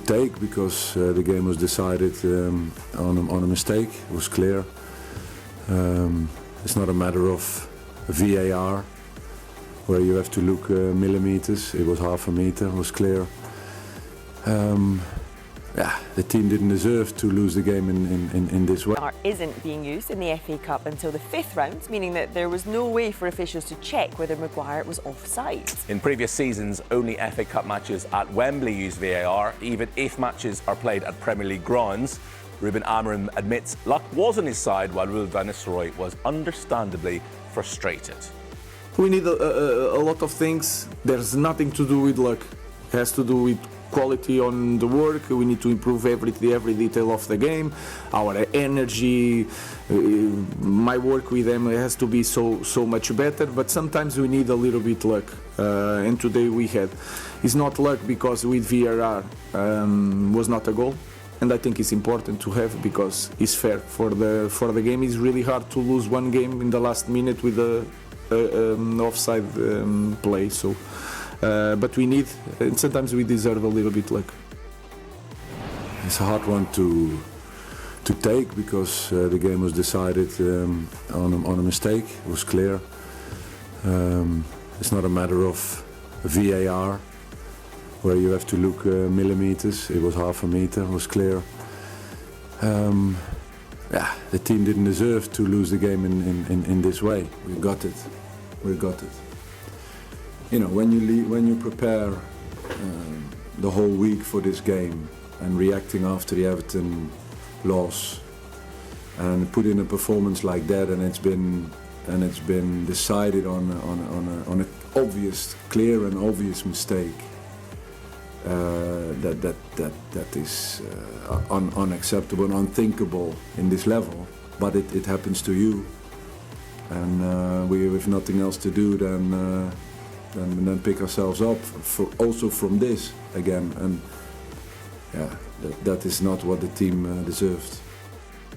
take because the game was decided on a mistake. It was clear. It's not a matter of VAR where you have to look millimeters. It was half a meter. It was clear. The team didn't deserve to lose the game in this way. VAR isn't being used in the FA Cup until the 5th round, meaning that there was no way for officials to check whether Maguire was offside. In previous seasons, only FA Cup matches at Wembley use VAR, even if matches are played at Premier League grounds. Ruben Amorim admits luck was on his side, while Ruud van Nistelrooy was understandably frustrated. We need a lot of things. There's nothing to do with luck. It has to do with quality on the work. We need to improve every detail of the game. Our energy, my work with them has to be so much better. But sometimes we need a little bit luck, and today we had. It's not luck because with VAR was not a goal, and I think it's important to have because it's fair for the game. It's really hard to lose one game in the last minute with a offside play. So. But we need, and sometimes we deserve a little bit luck. It's a hard one to take because the game was decided on a mistake. It was clear. It's not a matter of VAR where you have to look millimeters. It was half a meter. It was clear. The team didn't deserve to lose the game in this way. We got it. We got it. You know, when you prepare the whole week for this game and reacting after the Everton loss and put in a performance like that, and it's been decided on an obvious, clear and obvious mistake, that is unacceptable and unthinkable in this level. But it happens to you, and we have nothing else to do than pick ourselves up also from this again, and that is not what the team deserved.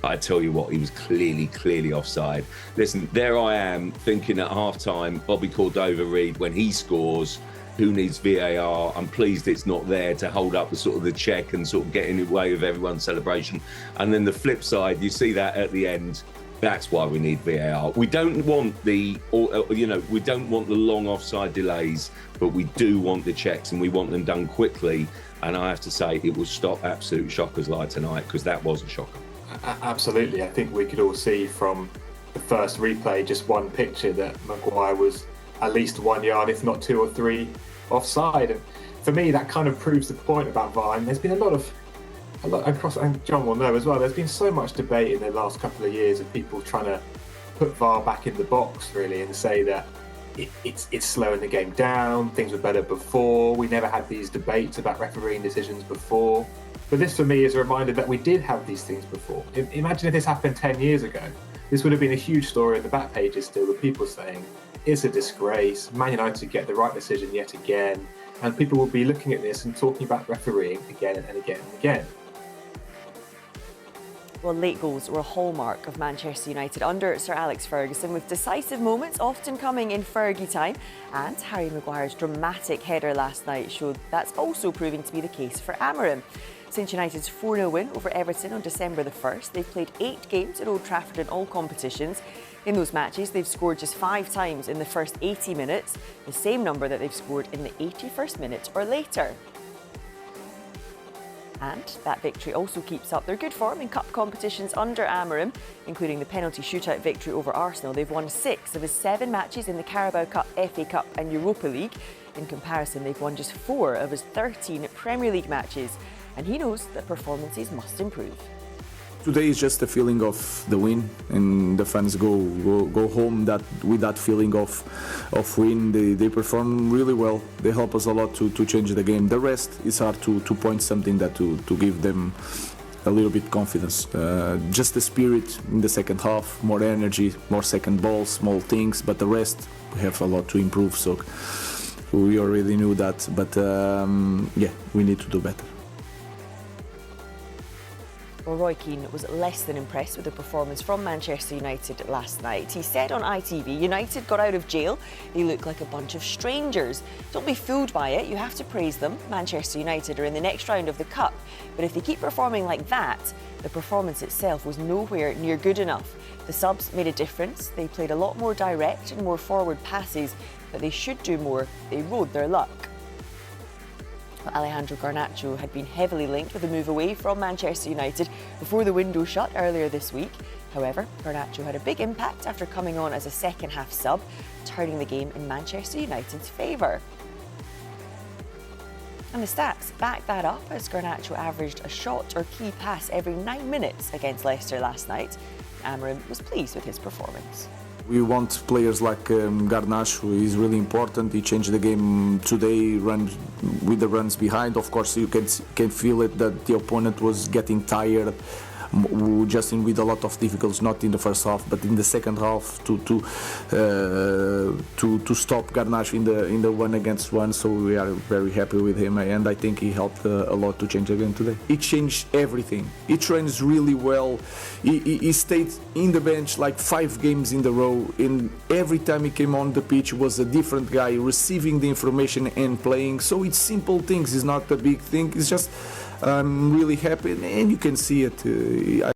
I tell you what, he was clearly offside. Listen, there I am thinking at half-time, Bobby Cordova-Reid, when he scores, who needs VAR? I'm pleased it's not there to hold up the check and sort of get in the way of everyone's celebration. And then the flip side, you see that at the end. That's why we need VAR. We don't want we don't want the long offside delays, but we do want the checks and we want them done quickly. And I have to say, it will stop absolute shockers like tonight, because that was a shocker. Absolutely. I think we could all see from the first replay, just one picture, that Maguire was at least 1 yard, if not 2 or 3 offside. And for me, that kind of proves the point about VAR. And there's been a lot, and John will know as well, there's been so much debate in the last couple of years of people trying to put VAR back in the box, really, and say that it's slowing the game down, things were better before, we never had these debates about refereeing decisions before. But this, for me, is a reminder that we did have these things before. Imagine if this happened 10 years ago. This would have been a huge story in the back pages still, with people saying, it's a disgrace, Man United get the right decision yet again, and people will be looking at this and talking about refereeing again and again and again. Well, late goals were a hallmark of Manchester United under Sir Alex Ferguson, with decisive moments often coming in Fergie time. And Harry Maguire's dramatic header last night showed that's also proving to be the case for Amorim. Since United's 4-0 win over Everton on December the 1st, they've played 8 games at Old Trafford in all competitions. In those matches, they've scored just 5 times in the first 80 minutes, the same number that they've scored in the 81st minute or later. And that victory also keeps up their good form in cup competitions under Amorim, including the penalty shootout victory over Arsenal. They've won 6 of his 7 matches in the Carabao Cup, FA Cup and Europa League. In comparison, they've won just 4 of his 13 Premier League matches. And he knows that performances must improve. Today is just a feeling of the win, and the fans go home with that feeling of win. They perform really well. They help us a lot to change the game. The rest is hard to point something that to give them a little bit confidence. Just the spirit in the second half, more energy, more second balls, small things. But the rest, we have a lot to improve. So we already knew that. But we need to do better. Well, Roy Keane was less than impressed with the performance from Manchester United last night. He said on ITV, United got out of jail. They look like a bunch of strangers. Don't be fooled by it. You have to praise them. Manchester United are in the next round of the Cup. But if they keep performing like that, the performance itself was nowhere near good enough. The subs made a difference. They played a lot more direct and more forward passes, but they should do more. They rode their luck. Well, Alejandro Garnacho had been heavily linked with a move away from Manchester United before the window shut earlier this week. However, Garnacho had a big impact after coming on as a second-half sub, turning the game in Manchester United's favour. And the stats back that up, as Garnacho averaged a shot or key pass every 9 minutes against Leicester last night. Amorim was pleased with his performance. We want players like Garnacho. He's really important. He changed the game today, with the runs behind. Of course, you can feel it that the opponent was getting tired, just with a lot of difficulties, not in the first half, but in the second half to stop Garnacho in the 1-against-1. So we are very happy with him, and I think he helped a lot to change the game today. He changed everything. He trains really well. He stayed in the bench like 5 games in a row, and every time he came on the pitch was a different guy receiving the information and playing. So it's simple things. It's not a big thing. It's just I'm really happy, and you can see it.